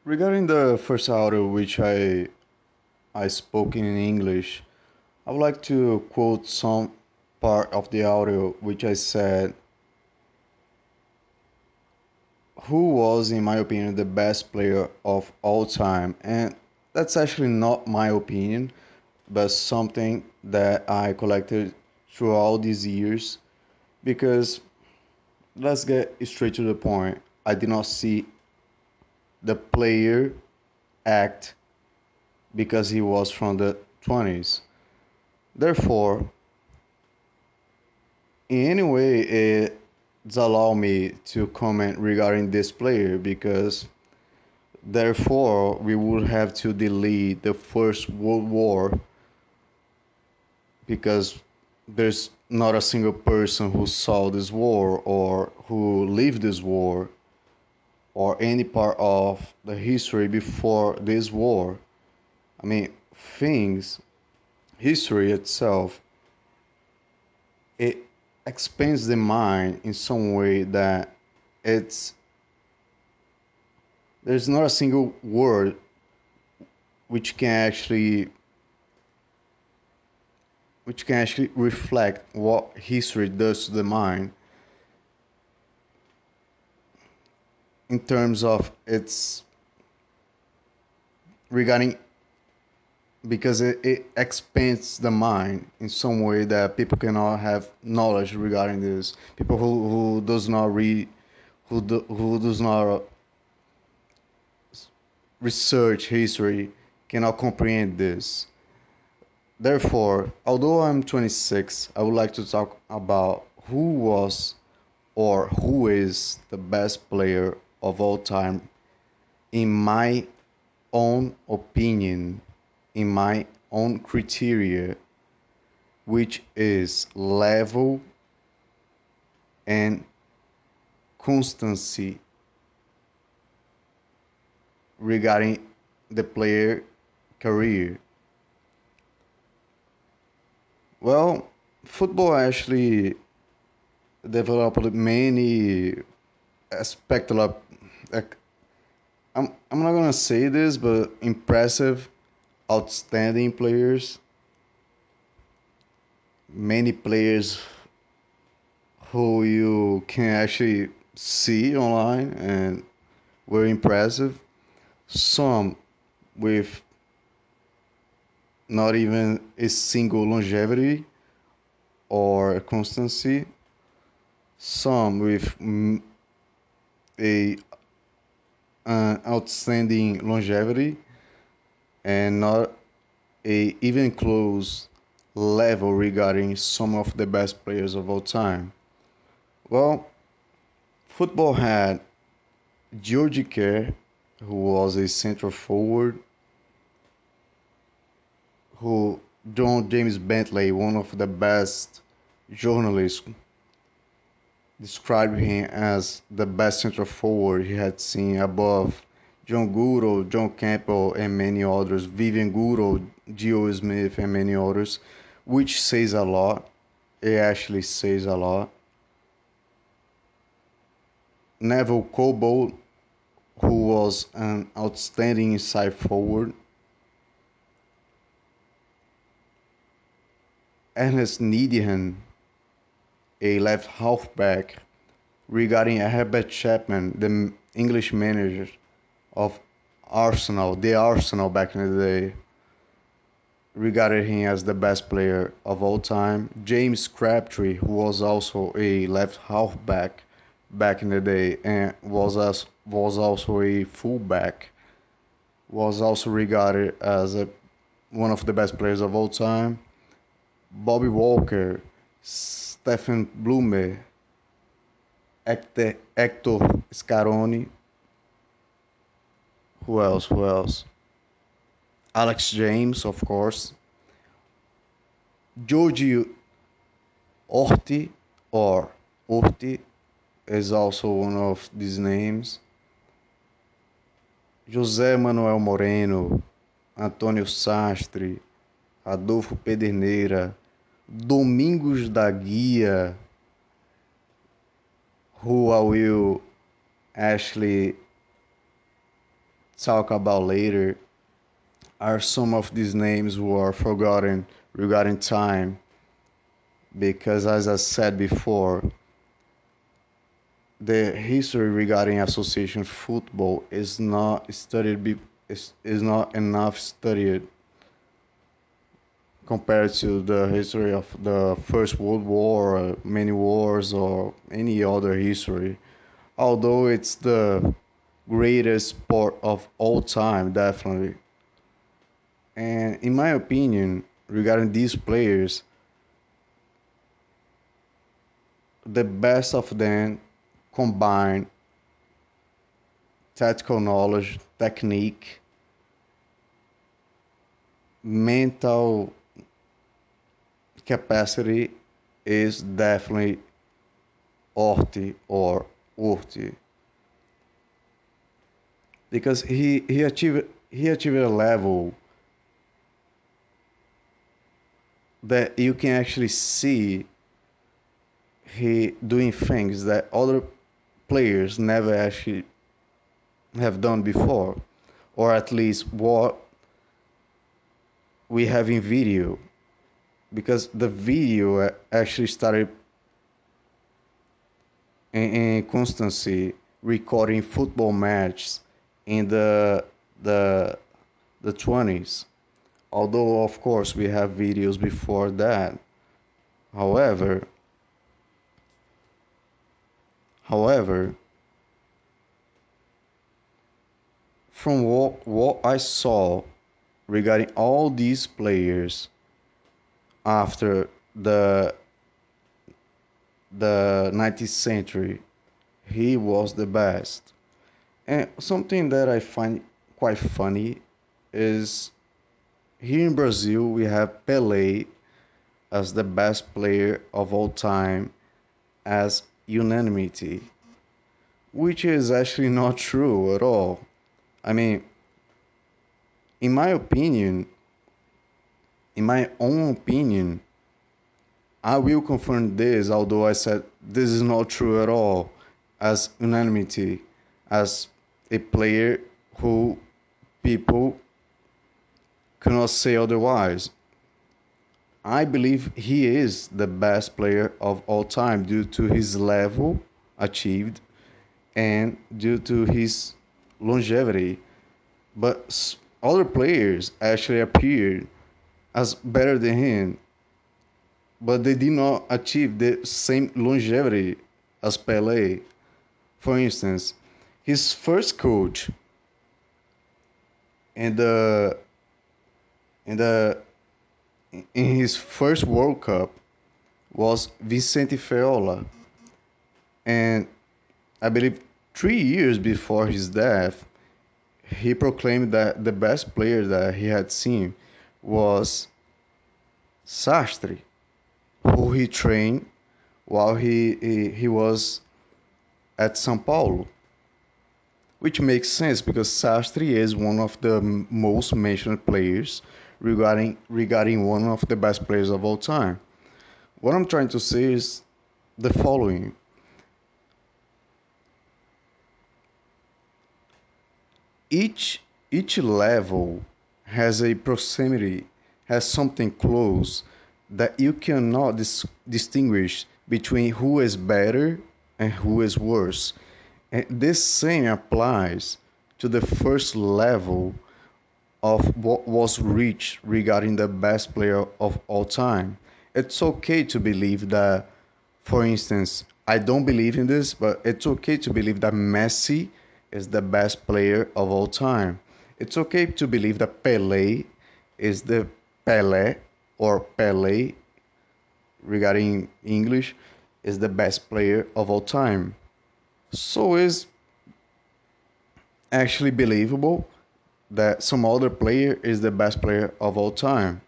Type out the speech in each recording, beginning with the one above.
Regarding the first audio which I spoke in English, I would like to quote some part of the audio which I said who was in my opinion the best player of all time, and that's actually not my opinion but something that I collected through all these years because let's get straight to the point. I did not see the player act because he was from the 20s. Therefore, in any way, it's allow me to comment regarding this player because therefore we would have to delete the First World War because there's not a single person who saw this war or who lived this war or any part of the history before this war. I mean, things, history itself, it expands the mind in some way that it's there's not a single word which can actually reflect what history does to the mind in terms of its regarding because it expands the mind in some way that people cannot have knowledge regarding this. People who does not read, who does not research history cannot comprehend this. Therefore, although I'm 26, I would like to talk about who was or who is the best player of all time in my own opinion, in my own criteria, which is level and constancy regarding the player career. Well, football actually developed many spectacular. I'm not gonna say this, but impressive, outstanding players. Many players who you can actually see online and were impressive. Some with not even a single longevity or constancy. Some with a an outstanding longevity and not a even close level regarding some of the best players of all time. Well, football had George Kerr, who was a central forward, who John James Bentley, one of the best journalists, described him as the best central forward he had seen above John Goodall, John Campbell, and many others, Vivian Goodall, Gio Smith, and many others, which says a lot. It actually says a lot. Neville Cobold, who was an outstanding inside forward. Ernest Niedihan, a left halfback, regarding Herbert Chapman, the English manager of Arsenal, the Arsenal back in the day, regarded him as the best player of all time. James Crabtree, who was also a left halfback back in the day and was also a fullback, was also regarded as one of the best players of all time. Bobby Walker, Stephen Blumer, Hector Scaroni. Who else? Who else? Alex James, of course. George Orti or Orti is also one of these names. José Manuel Moreno, Antônio Sastre, Adolfo Pederneira, Domingos da Guia, who I will actually talk about later are some of these names who are forgotten regarding time, because as I said before, the history regarding association football is not studied is not enough studied compared to the history of the First World War, many wars, or any other history. Although it's the greatest sport of all time, definitely. And in my opinion, regarding these players, the best of them combine tactical knowledge, technique, mental capacity is definitely Orti or Urti, because he achieved a level that you can actually see he doing things that other players never actually have done before, or at least what we have in video, because the video actually started in constancy recording football matches in the the 20s. Although of course we have videos before that. However, however, from what I saw regarding all these players after the 19th century, he was the best. And something that I find quite funny is here in Brazil we have Pelé as the best player of all time as unanimity, which is actually not true at all. I mean, in my opinion, in my own opinion, I will confirm this, although I said this is not true at all, as unanimity, as a player who people cannot say otherwise. I believe he is the best player of all time due to his level achieved and due to his longevity. But other players actually appeared as better than him, but they did not achieve the same longevity as Pelé. For instance, his first coach in the in the in his first World Cup was Vicente Feola, and I believe 3 years before his death, he proclaimed that the best player that he had seen was Sastre, who he trained while he was at São Paulo, which makes sense because Sastre is one of the most mentioned players regarding one of the best players of all time. What I'm trying to say is the following: each level has a proximity, has something close that you cannot distinguish between who is better and who is worse. And this same applies to the first level of what was reached regarding the best player of all time. It's okay to believe that, for instance, I don't believe in this, but it's okay to believe that Messi is the best player of all time. It's okay to believe that Pelé is the Pelé or Pelé regarding English is the best player of all time. So is actually believable that some other player is the best player of all time.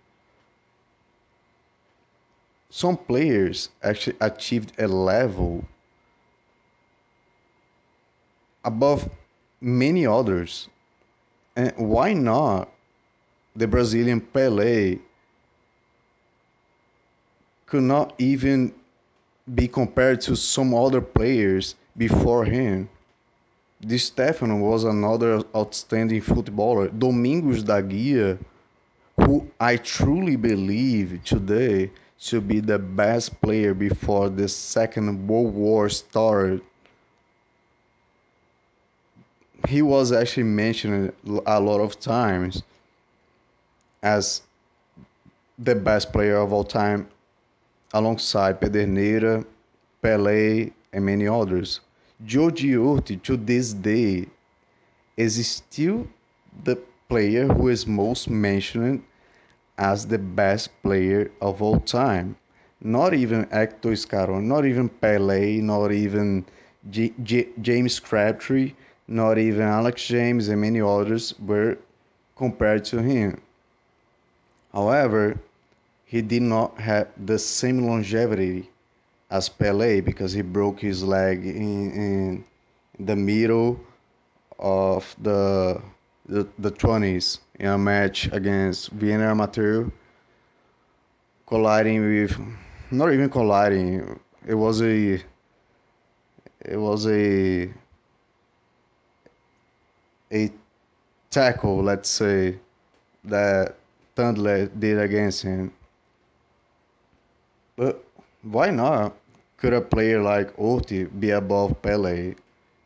Some players actually achieved a level above many others. And why not the Brazilian Pelé could not even be compared to some other players before him? Di Stefano was another outstanding footballer. Domingos da Guia, who I truly believe today should be the best player before the Second World War started. He was actually mentioned a lot of times as the best player of all time, alongside Pederneira, Pelé, and many others. George Orti, to this day, is still the player who is most mentioned as the best player of all time. Not even Hector Scarron, not even Pelé, not even James Crabtree, not even Alex James and many others were compared to him. However, he did not have the same longevity as Pelé because he broke his leg in the middle of the 20s in a match against Vienna Amateur, colliding with, not even colliding, it was a it was a tackle, let's say, that Tandler did against him. But why not? Could a player like Orti be above Pele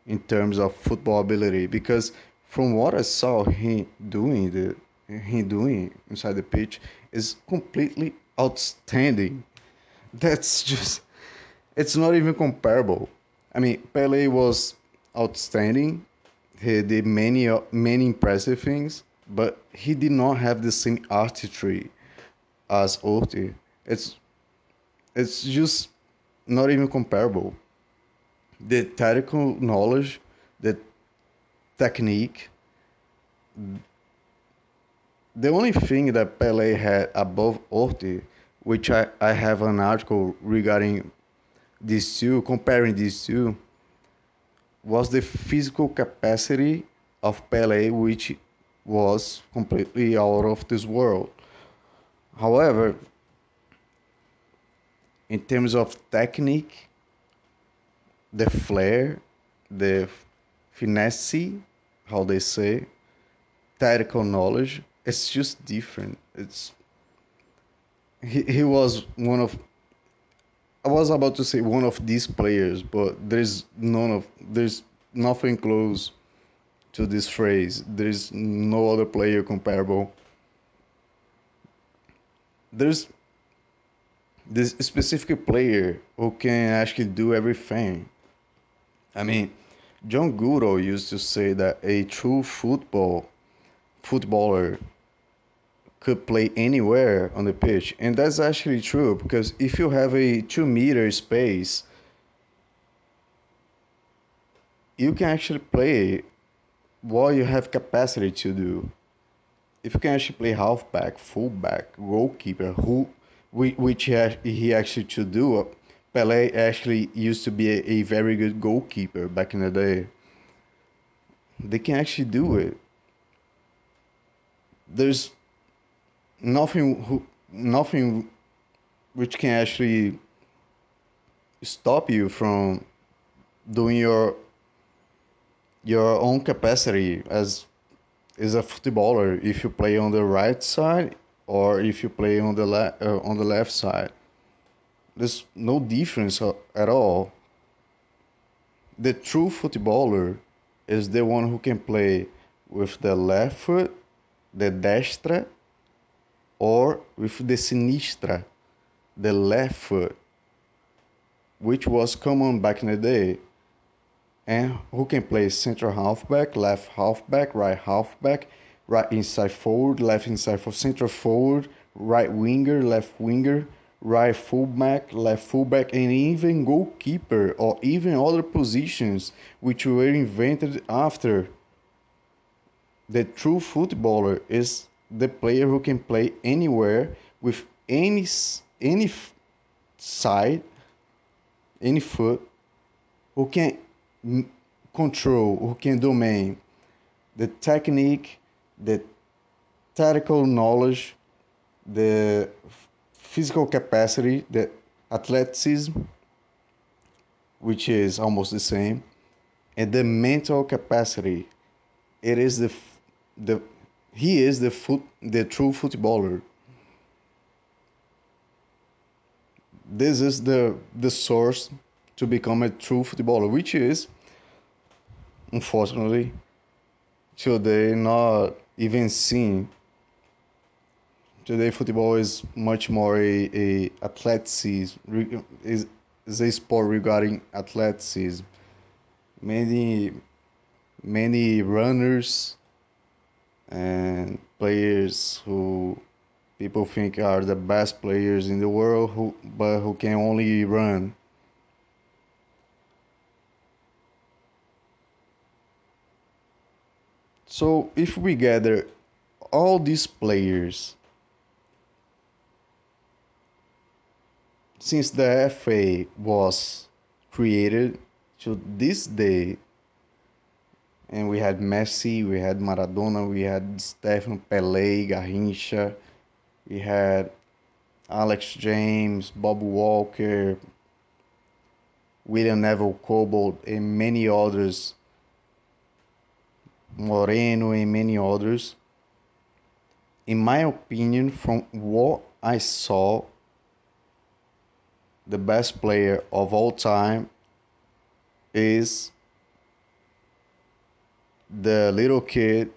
in terms of football ability? Because from what I saw he doing inside the pitch is completely outstanding. That's just it's not even comparable. I mean, Pele was outstanding. He did many impressive things, but he did not have the same artistry as Orti. It's it's just not even comparable. The tactical knowledge, the technique, the only thing that Pele had above Orti, which I have an article regarding these two, comparing these two, was the physical capacity of Pele, which was completely out of this world. However, in terms of technique, the flair, the finesse, how they say, tactical knowledge, it's just different. He was one of, I was about to say one of these players, but there's nothing close to this phrase. There's no other player comparable. There's this specific player who can actually do everything. I mean, John Goodall used to say that a true footballer could play anywhere on the pitch, and that's actually true because if you have a 2 meter space, you can actually play what you have capacity to do. If you can actually play halfback, fullback, goalkeeper, which he actually should do. Pelé actually used to be a very good goalkeeper back in the day. They can actually do it. There's nothing which can actually stop you from doing your own capacity as a footballer if you play on the right side or if you play on on the left side. There's no difference at all. The true footballer is the one who can play with the left foot, the destra, or with the sinistra, the left foot, which was common back in the day, and who can play central halfback, left halfback, right inside forward, left inside for central forward, right winger, left winger, right fullback, left fullback, and even goalkeeper or even other positions which were invented after. The true footballer is the player who can play anywhere with any side, any foot, who can control, who can domain the technique, the tactical knowledge, the physical capacity, the athleticism, which is almost the same, and the mental capacity. It is the he is the true footballer. This is the source to become a true footballer, which is unfortunately today not even seen. Today football is much more a athleticism, is a sport regarding athleticism. Many many runners and players who people think are the best players in the world who can only run. So if we gather all these players since the FA was created to this day, and we had Messi, we had Maradona, we had Stefan Pelé, Garrincha, we had Alex James, Bob Walker, William Neville Cobold, and many others, Moreno, and many others. In my opinion, from what I saw, the best player of all time is the little kid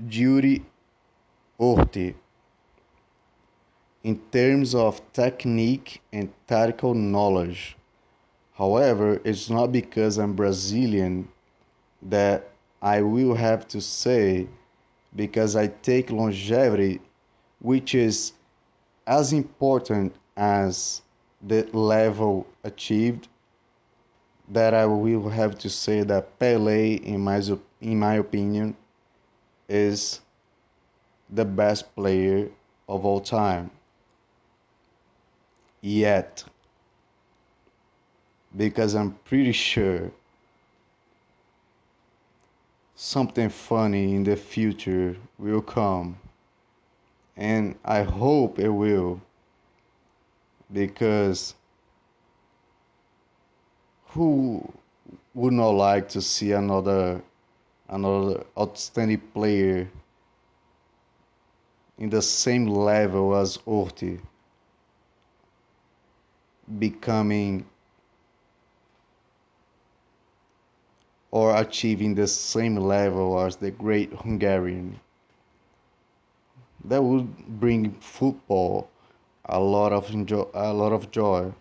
Yuri Orti in terms of technique and tactical knowledge. However, it's not because I'm Brazilian that I will have to say, because I take longevity, which is as important as the level achieved, that I will have to say that Pelé, in my opinion, is the best player of all time. Yet, because I'm pretty sure something funny in the future will come, and I hope it will, because who would not like to see another outstanding player in the same level as Orti becoming or achieving the same level as the great Hungarian? That would bring football a lot of joy.